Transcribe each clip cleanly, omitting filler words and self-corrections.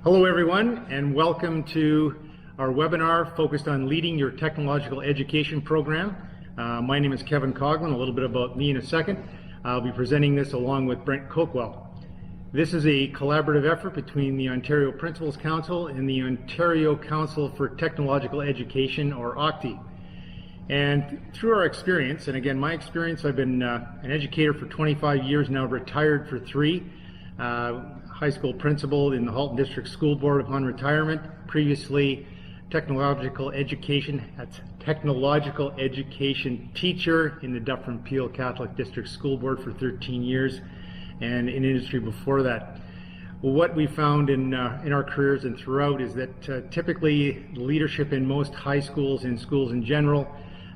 Hello everyone, and welcome to our webinar focused on leading your technological education program. My name is Kevin Coughlin. A little bit about me in a second. I'll be presenting this along with Brent Coakwell. This is a collaborative effort between the Ontario Principals Council and the Ontario Council for Technological Education, or OCTE. And through our experience, and again my experience, I've been an educator for 25 years now, retired for 3. High school principal in the Halton District School Board upon retirement, previously technological education teacher in the Dufferin Peel Catholic District School Board for 13 years, and in industry before that. Well, what we found in our careers and throughout is that typically leadership in most high schools and schools in general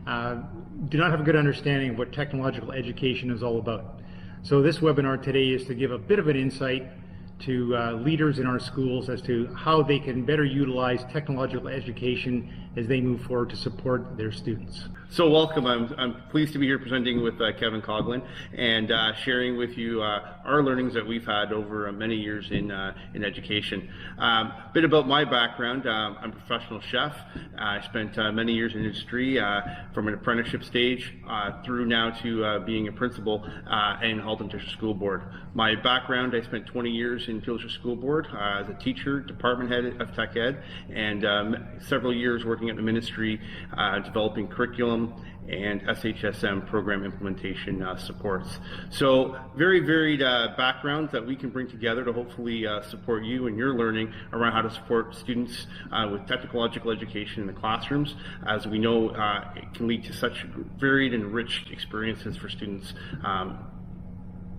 do not have a good understanding of what technological education is all about. So this webinar today is to give a bit of an insight to leaders in our schools as to how they can better utilize technological education as they move forward to support their students. So welcome. I'm pleased to be here presenting with Kevin Coughlin and sharing with you our learnings that we've had over many years in education. A bit about my background. I'm a professional chef. I spent many years in industry from an apprenticeship stage through now to being a principal in Halton District School Board. My background, I spent 20 years in Peel District School Board as a teacher, department head of tech ed, and several years working at the ministry developing curriculum and SHSM program implementation supports. So very varied backgrounds that we can bring together to hopefully support you in your learning around how to support students with technological education in the classrooms. As we know, it can lead to such varied and rich experiences for students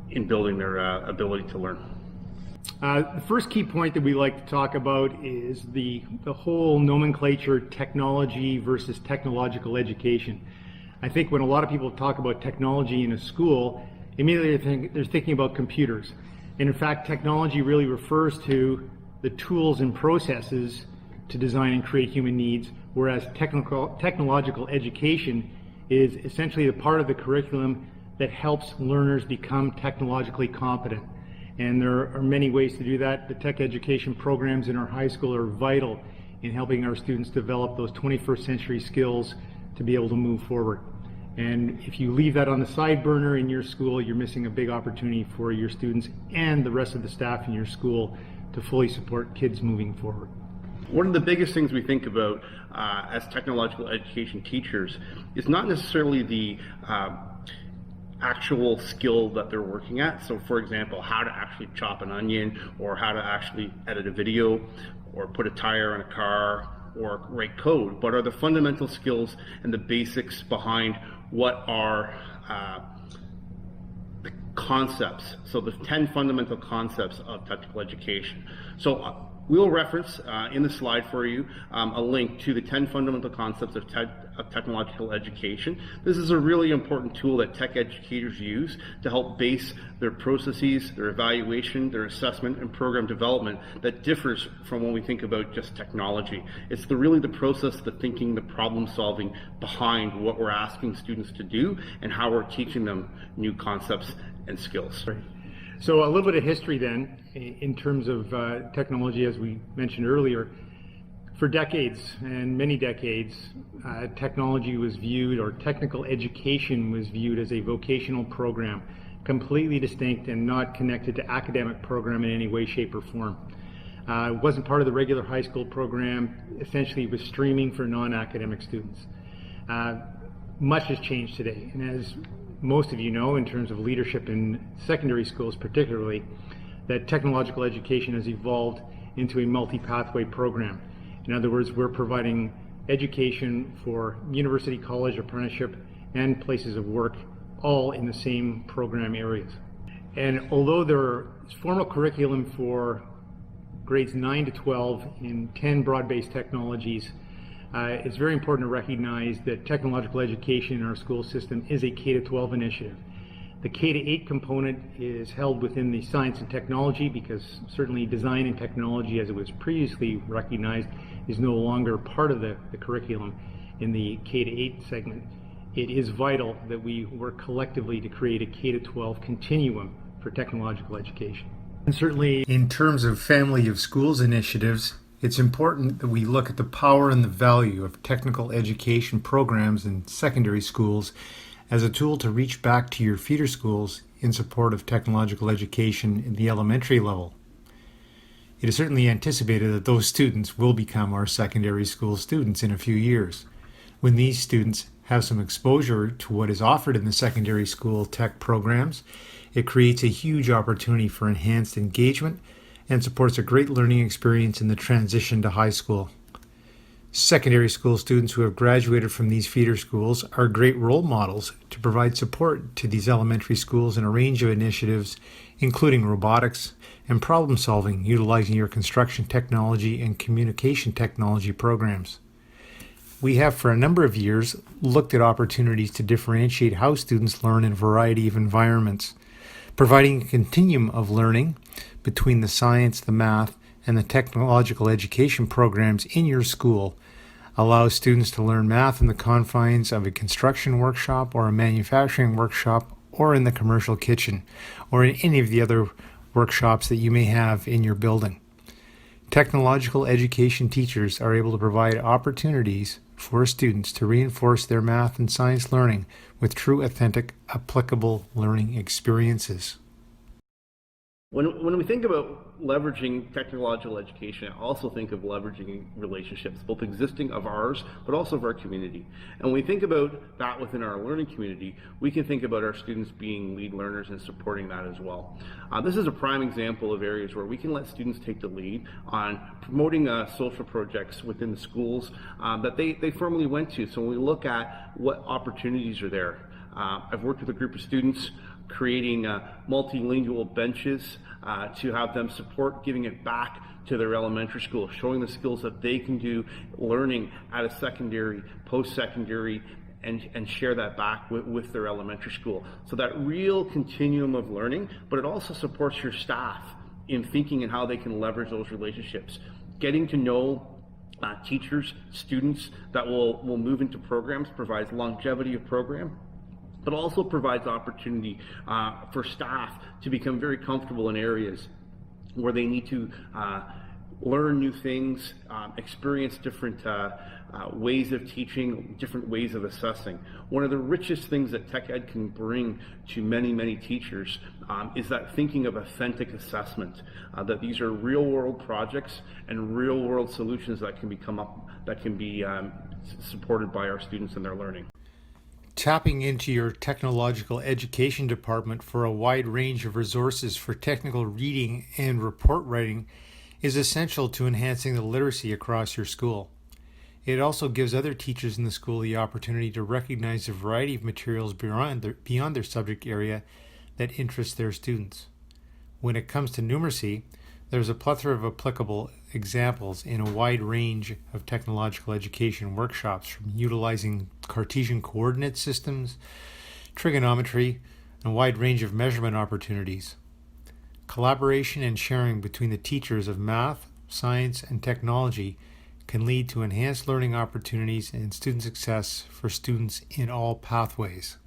in building their ability to learn. The first key point that we like to talk about is the whole nomenclature technology versus technological education. I think when a lot of people talk about technology in a school, immediately they're thinking about computers. And in fact, technology really refers to the tools and processes to design and create human needs, whereas technological education is essentially the part of the curriculum that helps learners become technologically competent. And there are many ways to do that. The tech education programs in our high school are vital in helping our students develop those 21st century skills to be able to move forward. And if you leave that on the side burner in your school, you're missing a big opportunity for your students and the rest of the staff in your school to fully support kids moving forward. One of the biggest things we think about as technological education teachers is not necessarily the actual skill that they're working at. So for example, how to actually chop an onion, or how to actually edit a video, or put a tire on a car, or write code, but are the fundamental skills and the basics behind what are the concepts. So the 10 fundamental concepts of technical education. So we'll reference in the slide for you a link to the 10 fundamental concepts of technological education. This is a really important tool that tech educators use to help base their processes, their evaluation, their assessment, and program development that differs from when we think about just technology. It's really the process, the thinking, the problem solving behind what we're asking students to do and how we're teaching them new concepts and skills. Right. So a little bit of history then, in terms of technology, as we mentioned earlier. For decades, and many decades, technology was viewed, or technical education was viewed, as a vocational program, completely distinct and not connected to academic program in any way, shape, or form. It wasn't part of the regular high school program. Essentially, it was streaming for non-academic students. Much has changed today, and as most of you know, in terms of leadership in secondary schools particularly, that technological education has evolved into a multi-pathway program. In other words, we're providing education for university, college, apprenticeship, and places of work, all in the same program areas. And although there is formal curriculum for grades 9 to 12 in 10 broad-based technologies, it's very important to recognize that technological education in our school system is a K-12 initiative. The K-8 component is held within the science and technology, because certainly design and technology, as it was previously recognized, is no longer part of the curriculum in the K-8 segment. It is vital that we work collectively to create a K-12 continuum for technological education. And certainly, In terms of family of schools initiatives, it's important that we look at the power and the value of technical education programs in secondary schools as a tool to reach back to your feeder schools in support of technological education in the elementary level. It is certainly anticipated that those students will become our secondary school students in a few years. When these students have some exposure to what is offered in the secondary school tech programs, it creates a huge opportunity for enhanced engagement and supports a great learning experience in the transition to high school. Secondary school students who have graduated from these feeder schools are great role models to provide support to these elementary schools in a range of initiatives, including robotics and problem solving utilizing your construction technology and communication technology programs. We have for a number of years looked at opportunities to differentiate how students learn in a variety of environments, providing a continuum of learning between the science, the math, and the technological education programs in your school allows students to learn math in the confines of a construction workshop or a manufacturing workshop or in the commercial kitchen or in any of the other workshops that you may have in your building. Technological education teachers are able to provide opportunities for students to reinforce their math and science learning with true, authentic, applicable learning experiences. When we think about leveraging technological education, I also think of leveraging relationships, both existing of ours, but also of our community. And when we think about that within our learning community, we can think about our students being lead learners and supporting that as well. This is a prime example of areas where we can let students take the lead on promoting social projects within the schools that they formally went to. So when we look at what opportunities are there, I've worked with a group of students creating multilingual benches to have them support giving it back to their elementary school, showing the skills that they can do learning at a secondary, post-secondary, and share that back with their elementary school. So that real continuum of learning, but it also supports your staff in thinking and how they can leverage those relationships. Getting to know teachers, students that will move into programs provides longevity of program, but also provides opportunity for staff to become very comfortable in areas where they need to learn new things, experience different ways of teaching, different ways of assessing. One of the richest things that tech ed can bring to many, many teachers is that thinking of authentic assessment, that these are real world projects and real world solutions that can be supported by our students in their learning. Tapping into your technological education department for a wide range of resources for technical reading and report writing is essential to enhancing the literacy across your school. It also gives other teachers in the school the opportunity to recognize a variety of materials beyond their subject area that interest their students. When it comes to numeracy, there's a plethora of applicable examples in a wide range of technological education workshops, from utilizing Cartesian coordinate systems, trigonometry, and a wide range of measurement opportunities. Collaboration and sharing between the teachers of math, science, and technology can lead to enhanced learning opportunities and student success for students in all pathways.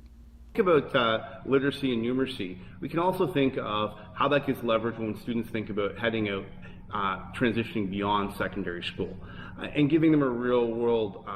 About literacy and numeracy, we can also think of how that gets leveraged when students think about heading out, transitioning beyond secondary school, and giving them a real world.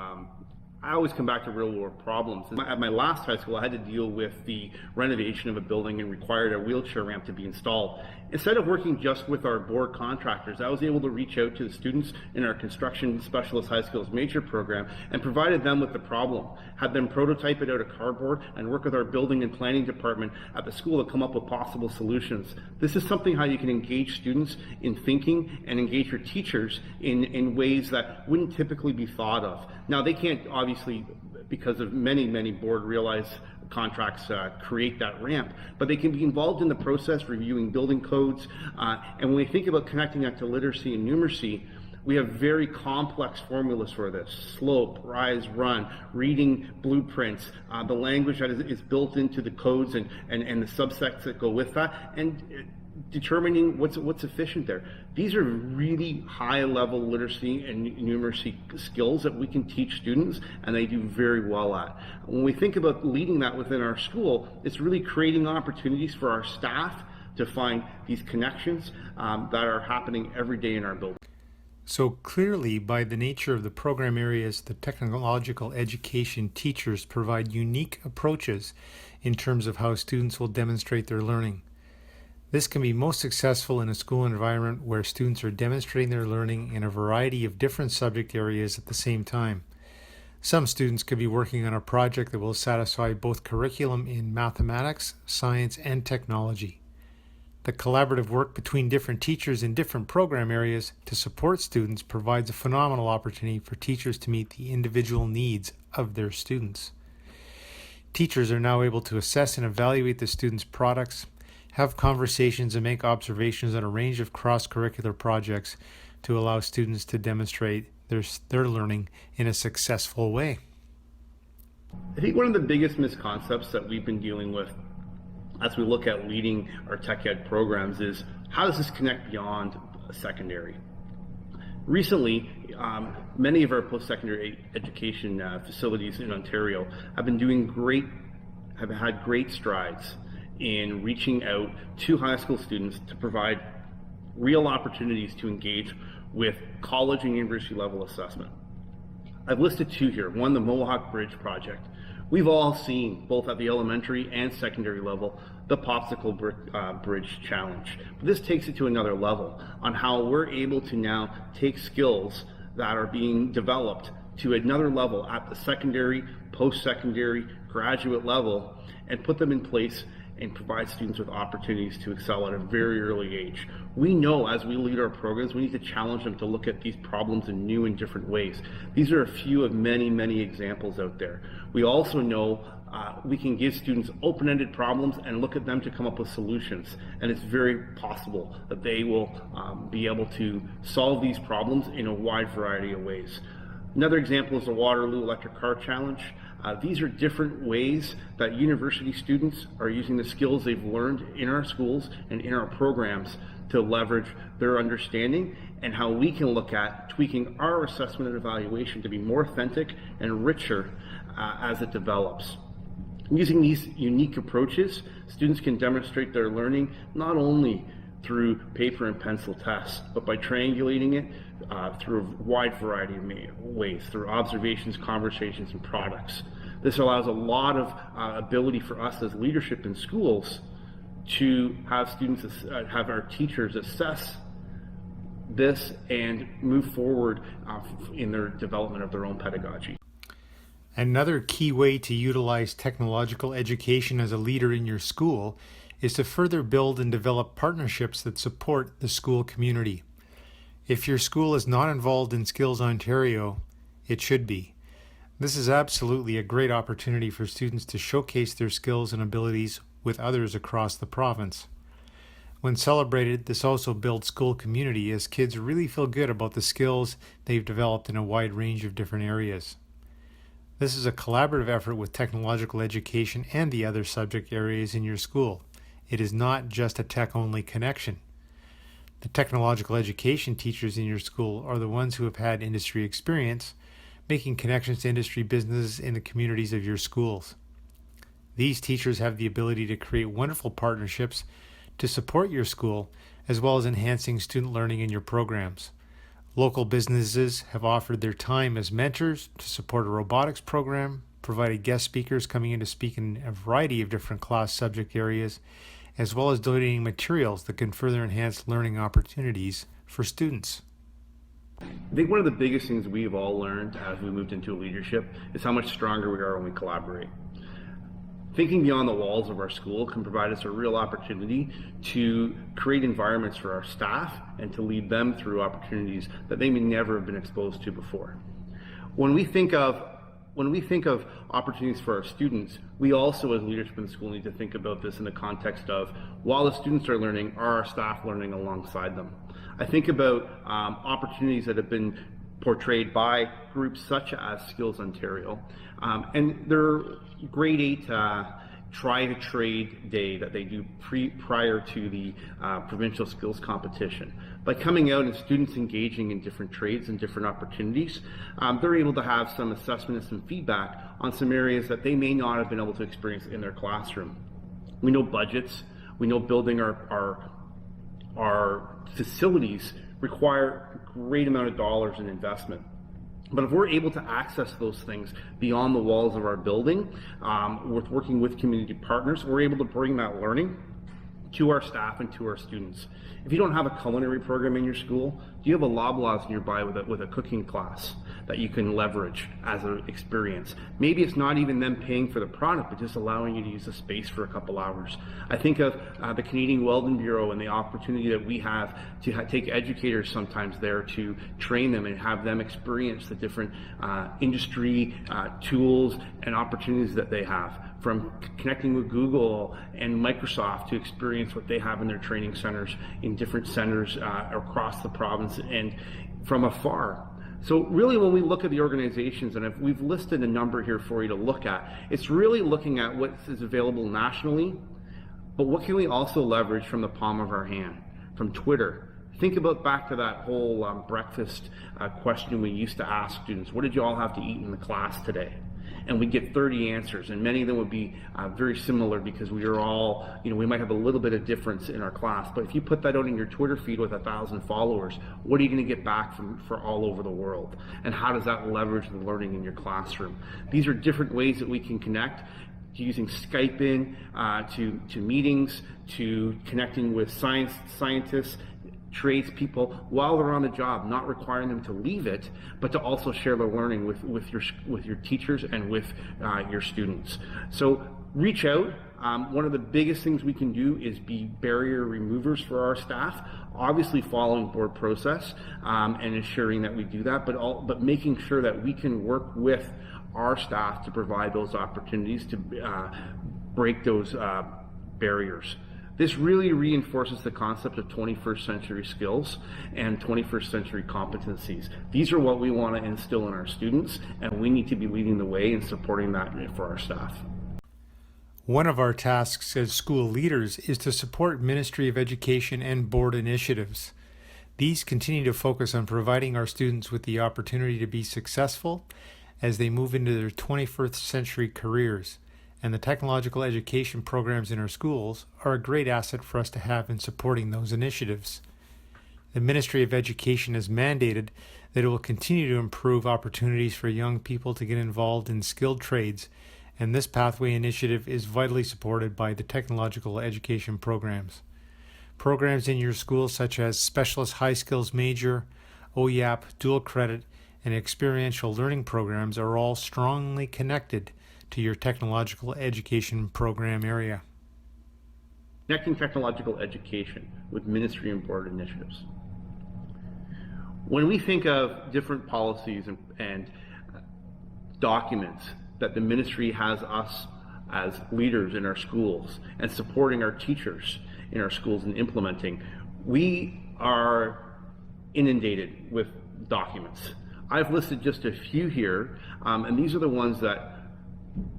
I always come back to real world problems. At my last high school, I had to deal with the renovation of a building and required a wheelchair ramp to be installed. Instead of working just with our board contractors, I was able to reach out to the students in our construction specialist high schools major program and provided them with the problem, had them prototype it out of cardboard and work with our building and planning department at the school to come up with possible solutions. This is something how you can engage students in thinking and engage your teachers in ways that wouldn't typically be thought of. Now, they can't obviously, because of many board realized contracts create that ramp, but they can be involved in the process, reviewing building codes, and when we think about connecting that to literacy and numeracy, we have very complex formulas for this: slope, rise, run, reading blueprints, the language that is built into the codes and the subsets that go with that, and determining what's efficient there. These are really high level literacy and numeracy skills that we can teach students, and they do very well at. When we think about leading that within our school, it's really creating opportunities for our staff to find these connections that are happening every day in our building. So clearly, by the nature of the program areas, the technological education teachers provide unique approaches in terms of how students will demonstrate their learning. This can be most successful in a school environment where students are demonstrating their learning in a variety of different subject areas at the same time. Some students could be working on a project that will satisfy both curriculum in mathematics, science, and technology. The collaborative work between different teachers in different program areas to support students provides a phenomenal opportunity for teachers to meet the individual needs of their students. Teachers are now able to assess and evaluate the students' products, have conversations, and make observations on a range of cross-curricular projects to allow students to demonstrate their learning in a successful way. I think one of the biggest misconceptions that we've been dealing with as we look at leading our tech ed programs is, how does this connect beyond secondary? Recently, many of our post-secondary education facilities in Ontario have had great strides in reaching out to high school students to provide real opportunities to engage with college and university level assessment. I've listed two here. One, the Mohawk Bridge project. We've all seen, both at the elementary and secondary level, the Popsicle Bridge Challenge. But this takes it to another level on how we're able to now take skills that are being developed to another level at the secondary, post-secondary, graduate level, and put them in place and provide students with opportunities to excel at a very early age. We know as we lead our programs, we need to challenge them to look at these problems in new and different ways. These are a few of many, many examples out there. We also know we can give students open-ended problems and look at them to come up with solutions. And it's very possible that they will be able to solve these problems in a wide variety of ways. Another example is the Waterloo Electric Car Challenge. These are different ways that university students are using the skills they've learned in our schools and in our programs to leverage their understanding, and how we can look at tweaking our assessment and evaluation to be more authentic and richer as it develops. Using these unique approaches, students can demonstrate their learning not only through paper and pencil tests, but by triangulating it through a wide variety of ways, through observations, conversations, and products. This allows a lot of ability for us as leadership in schools to have students, have our teachers assess this and move forward in their development of their own pedagogy. Another key way to utilize technological education as a leader in your school is to further build and develop partnerships that support the school community. If your school is not involved in Skills Ontario, it should be. This is absolutely a great opportunity for students to showcase their skills and abilities with others across the province. When celebrated, this also builds school community as kids really feel good about the skills they've developed in a wide range of different areas. This is a collaborative effort with technological education and the other subject areas in your school. It is not just a tech-only connection. The technological education teachers in your school are the ones who have had industry experience, making connections to industry businesses in the communities of your schools. These teachers have the ability to create wonderful partnerships to support your school, as well as enhancing student learning in your programs. Local businesses have offered their time as mentors to support a robotics program, provided guest speakers coming in to speak in a variety of different class subject areas, as well as donating materials that can further enhance learning opportunities for students. I think one of the biggest things we've all learned as we moved into leadership is how much stronger we are when we collaborate. Thinking beyond the walls of our school can provide us a real opportunity to create environments for our staff and to lead them through opportunities that they may never have been exposed to before. When we think of opportunities for our students, we also as leadership in the school need to think about this in the context of, while the students are learning, are our staff learning alongside them? I think about opportunities that have been portrayed by groups such as Skills Ontario, and their grade 8 try to trade day that they do prior to the provincial skills competition. By coming out and students engaging in different trades and different opportunities, they're able to have some assessment and some feedback on some areas that they may not have been able to experience in their classroom. We know budgets We know building our facilities require a great amount of dollars in investment. But if we're able to access those things beyond the walls of our building, with working with community partners, we're able to bring that learning to our staff and to our students. If you don't have a culinary program in your school, do you have a Loblaws nearby with a cooking class that you can leverage as an experience? Maybe it's not even them paying for the product, but just allowing you to use the space for a couple hours. I think of the Canadian Welding Bureau and the opportunity that we have to take educators sometimes there to train them and have them experience the different industry tools and opportunities that they have, from connecting with Google and Microsoft to experience what they have in their training centers in different centers across the province and from afar. So really, when we look at the organizations, and we've listed a number here for you to look at, it's really looking at what is available nationally, but what can we also leverage from the palm of our hand, from Twitter. Think about back to that whole breakfast question we used to ask students: what did you all have to eat in the class today? And we get 30 answers, and many of them would be very similar, because we are all, we might have a little bit of difference in our class. But if you put that out in your Twitter feed with 1,000 followers, what are you going to get back for all over the world? And how does that leverage the learning in your classroom? These are different ways that we can connect, using Skype to meetings, to connecting with scientists, tradespeople while they're on the job, not requiring them to leave it, but to also share their learning with your teachers and with your students. So reach out. One of the biggest things we can do is be barrier removers for our staff, obviously following board process and ensuring that we do that, but making sure that we can work with our staff to provide those opportunities to break those barriers. This really reinforces the concept of 21st century skills and 21st century competencies. These are what we want to instill in our students, and we need to be leading the way and supporting that for our staff. One of our tasks as school leaders is to support Ministry of Education and board initiatives. These continue to focus on providing our students with the opportunity to be successful as they move into their 21st century careers. And the technological education programs in our schools are a great asset for us to have in supporting those initiatives. The Ministry of Education has mandated that it will continue to improve opportunities for young people to get involved in skilled trades, and this pathway initiative is vitally supported by the technological education programs. Programs in your school such as Specialist High Skills Major, OYAP, Dual Credit, and Experiential Learning programs are all strongly connected to your technological education program area. Connecting technological education with ministry and board initiatives. When we think of different policies and documents that the ministry has us as leaders in our schools and supporting our teachers in our schools and implementing, we are inundated with documents. I've listed just a few here, and these are the ones that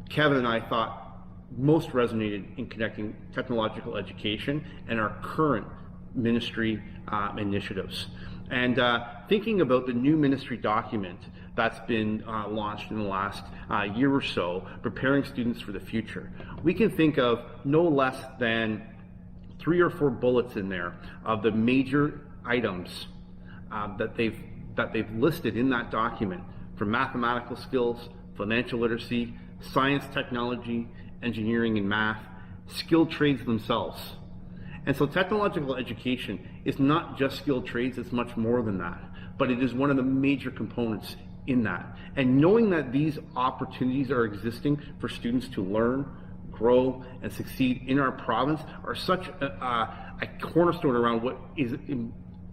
Kevin and I thought most resonated in connecting technological education and our current ministry initiatives. And thinking about the new ministry document that's been launched in the last year or so, preparing students for the future, we can think of no less than 3 or 4 bullets in there of the major items that they've listed in that document, from mathematical skills, financial literacy, science, technology, engineering, and math, skilled trades themselves. And so technological education is not just skilled trades, it's much more than that, but it is one of the major components in that. And knowing that these opportunities are existing for students to learn, grow, and succeed in our province are such a cornerstone around what is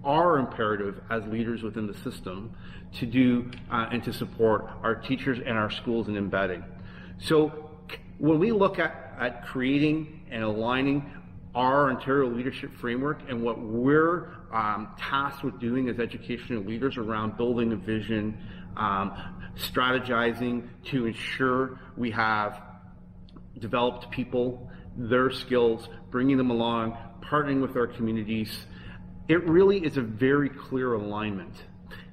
our imperative as leaders within the system to do and to support our teachers and our schools in embedding. So when we look at creating and aligning our Ontario leadership framework and what we're tasked with doing as educational leaders around building a vision, strategizing to ensure we have developed people, their skills, bringing them along, partnering with our communities, it really is a very clear alignment.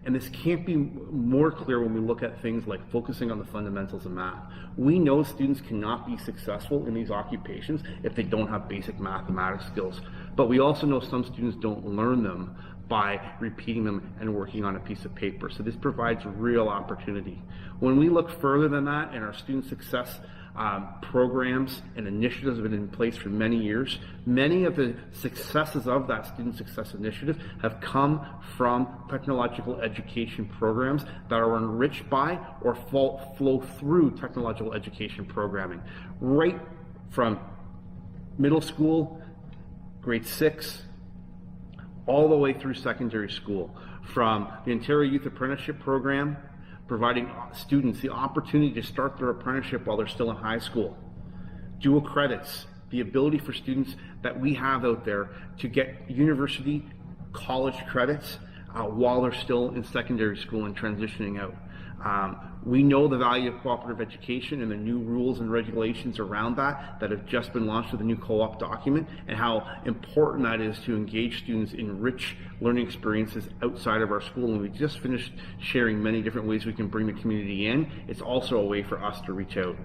And this can't be more clear when we look at things like focusing on the fundamentals of math. We know students cannot be successful in these occupations if they don't have basic mathematics skills. But we also know some students don't learn them by repeating them and working on a piece of paper. So this provides real opportunity. When we look further than that, and our student success programs and initiatives have been in place for many years, many of the successes of that student success initiative have come from technological education programs that are enriched by or flow through technological education programming, right from middle school, grade 6, all the way through secondary school, from the Ontario Youth Apprenticeship Program, providing students the opportunity to start their apprenticeship while they're still in high school. Dual credits, the ability for students that we have out there to get university, college credits while they're still in secondary school and transitioning out. We know the value of cooperative education and the new rules and regulations around that have just been launched with the new co-op document, and how important that is to engage students in rich learning experiences outside of our school. And we just finished sharing many different ways we can bring the community in. It's also a way for us to reach out.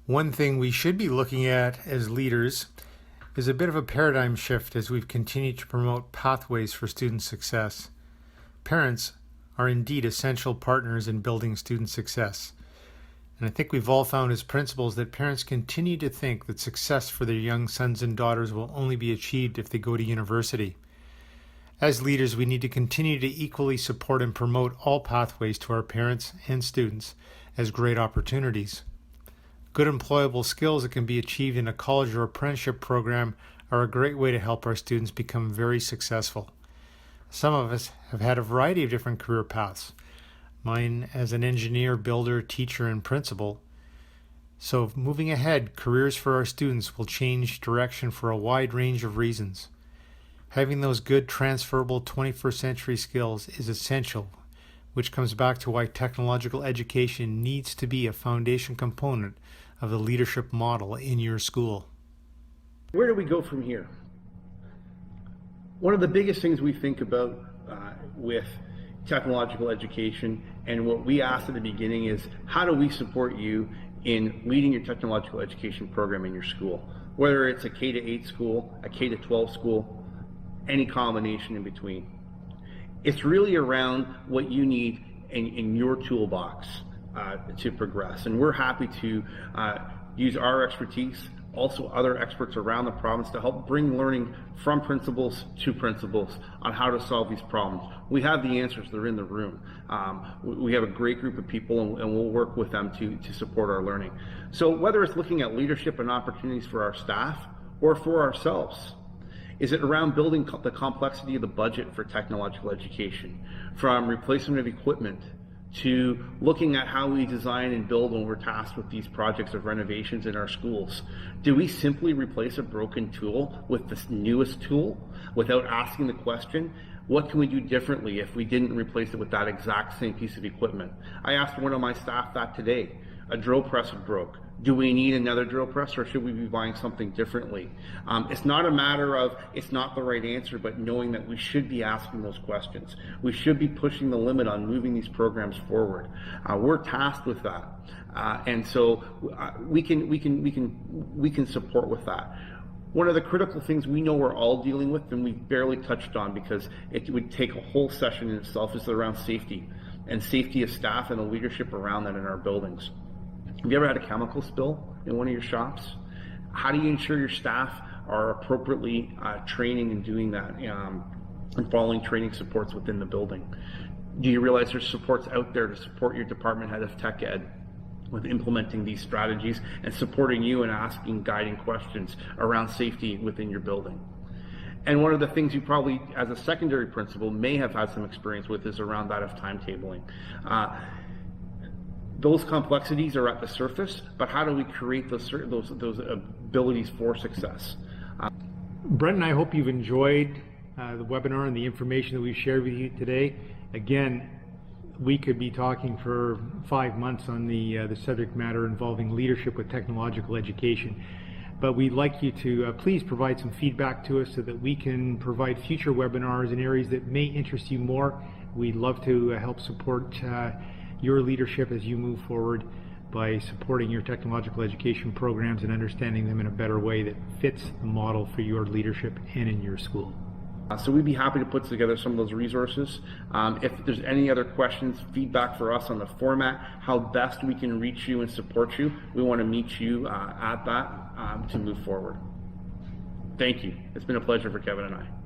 One thing we should be looking at as leaders is a bit of a paradigm shift as we've continued to promote pathways for student success. Parents are indeed essential partners in building student success. And I think we've all found as principals that parents continue to think that success for their young sons and daughters will only be achieved if they go to university. As leaders, we need to continue to equally support and promote all pathways to our parents and students as great opportunities. Good employable skills that can be achieved in a college or apprenticeship program are a great way to help our students become very successful. Some of us have had a variety of different career paths. Mine as an engineer, builder, teacher, and principal. So moving ahead, careers for our students will change direction for a wide range of reasons. Having those good transferable 21st century skills is essential, which comes back to why technological education needs to be a foundation component of the leadership model in your school. Where do we go from here? One of the biggest things we think about with technological education, and what we asked at the beginning, is how do we support you in leading your technological education program in your school? Whether it's a K-8 school, a K-12 school, any combination in between. It's really around what you need in your toolbox to progress. And we're happy to use our expertise, also other experts around the province, to help bring learning from principals to principals on how to solve these problems. We have the answers, they're in the room. We have a great group of people, and we'll work with them to support our learning. So whether it's looking at leadership and opportunities for our staff or for ourselves, is it around building the complexity of the budget for technological education, from replacement of equipment to looking at how we design and build when we're tasked with these projects of renovations in our schools? Do we simply replace a broken tool with the newest tool without asking the question, what can we do differently if we didn't replace it with that exact same piece of equipment? I asked one of my staff that today. A drill press broke. Do we need another drill press, or should we be buying something differently? It's not a matter of it's not the right answer, but knowing that we should be asking those questions. We should be pushing the limit on moving these programs forward. We're tasked with that, and so we can support with that. One of the critical things we know we're all dealing with, and we barely touched on because it would take a whole session in itself, is around safety, and safety of staff and the leadership around that in our buildings. Have you ever had a chemical spill in one of your shops? How do you ensure your staff are appropriately training and doing that and following training supports within the building? Do you realize there's supports out there to support your department head of tech ed with implementing these strategies and supporting you and asking guiding questions around safety within your building? And one of the things you probably, as a secondary principal, may have had some experience with is around that of timetabling. Those complexities are at the surface, but how do we create those abilities for success? Brent and I hope you've enjoyed the webinar and the information that we've shared with you today. Again, we could be talking for 5 months on the subject matter involving leadership with technological education. But we'd like you to please provide some feedback to us so that we can provide future webinars in areas that may interest you more. We'd love to help support your leadership as you move forward by supporting your technological education programs and understanding them in a better way that fits the model for your leadership and in your school. So we'd be happy to put together some of those resources. If there's any other questions, feedback for us on the format, how best we can reach you and support you, we want to meet you at that to move forward. Thank you. It's been a pleasure for Kevin and I.